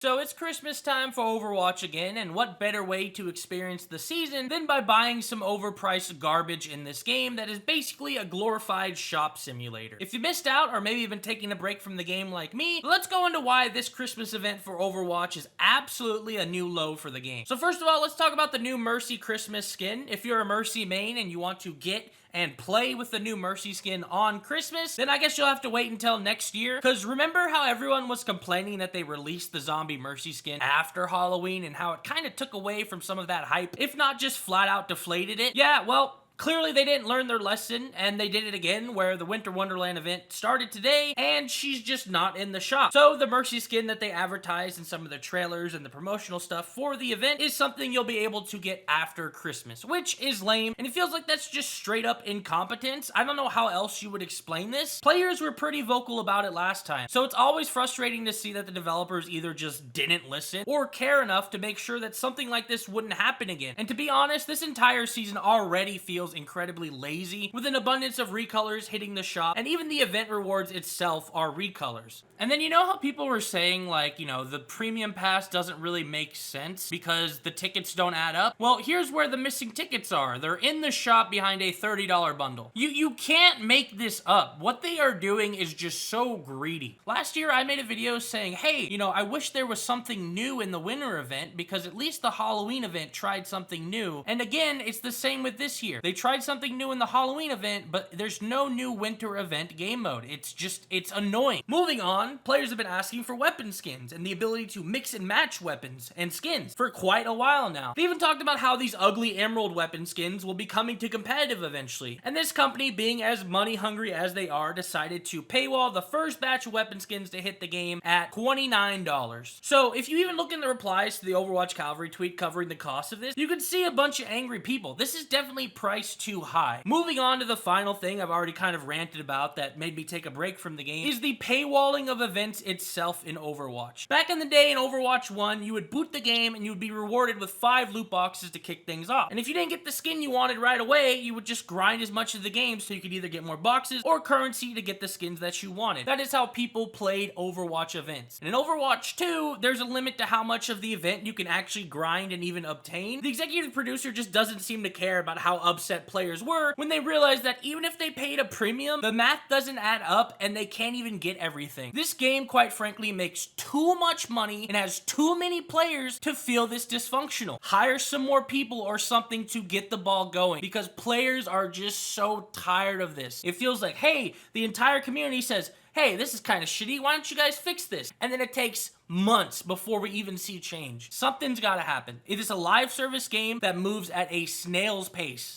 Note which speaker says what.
Speaker 1: So it's Christmas time for Overwatch again, and what better way to experience the season than by buying some overpriced garbage in this game that is basically a glorified shop simulator. If you missed out, or maybe you've been taking a break from the game like me, let's go into why this Christmas event for Overwatch is absolutely a new low for the game. So first of all, let's talk about the new Mercy Christmas skin. If you're a Mercy main and you want to get and play with the new Mercy skin on Christmas, then I guess you'll have to wait until next year. Because remember how everyone was complaining that they released the Zombie Mercy skin after Halloween and how it kind of took away from some of that hype, if not just flat out deflated it? Yeah, well, clearly they didn't learn their lesson, and they did it again, where the Winter Wonderland event started today, and she's just not in the shop. So the Mercy skin that they advertised in some of the trailers and the promotional stuff for the event is something you'll be able to get after Christmas, which is lame, and it feels like that's just straight up incompetence. I don't know how else you would explain this. Players were pretty vocal about it last time, so it's always frustrating to see that the developers either just didn't listen or care enough to make sure that something like this wouldn't happen again. And to be honest, this entire season already feels incredibly lazy, with an abundance of recolors hitting the shop, and even the event rewards itself are recolors. And then you know how people were saying, like, the premium pass doesn't really make sense because the tickets don't add up? Well, here's where the missing tickets are. They're in the shop behind a $30 bundle. You can't make this up. What they are doing is just so greedy. Last year, I made a video saying, hey, I wish there was something new in the winter event because at least the Halloween event tried something new. And again, it's the same with this year. They tried something new in the Halloween event, but there's no new winter event game mode. It's annoying. Moving on, players have been asking for weapon skins and the ability to mix and match weapons and skins for quite a while now. They even talked about how these ugly emerald weapon skins will be coming to competitive eventually. And this company, being as money hungry as they are, decided to paywall the first batch of weapon skins to hit the game at $29. So if you even look in the replies to the Overwatch Cavalry tweet covering the cost of this, you can see a bunch of angry people. This is definitely priced too high. Moving on to the final thing I've already kind of ranted about that made me take a break from the game is the paywalling of events itself in Overwatch. Back in the day in Overwatch 1, you would boot the game and you would be rewarded with 5 loot boxes to kick things off. And if you didn't get the skin you wanted right away, you would just grind as much of the game so you could either get more boxes or currency to get the skins that you wanted. That is how people played Overwatch events. And in Overwatch 2, there's a limit to how much of the event you can actually grind and even obtain. The executive producer just doesn't seem to care about how upset players were when they realized that even if they paid a premium, the math doesn't add up and they can't even get everything. This game, quite frankly, makes too much money and has too many players to feel this dysfunctional. Hire some more people or something to get the ball going, because players are just so tired of this. It feels like, hey, the entire community says, hey, this is kind of shitty, why don't you guys fix this? And then it takes months before we even see change. Something's gotta happen. It is a live service game that moves at a snail's pace.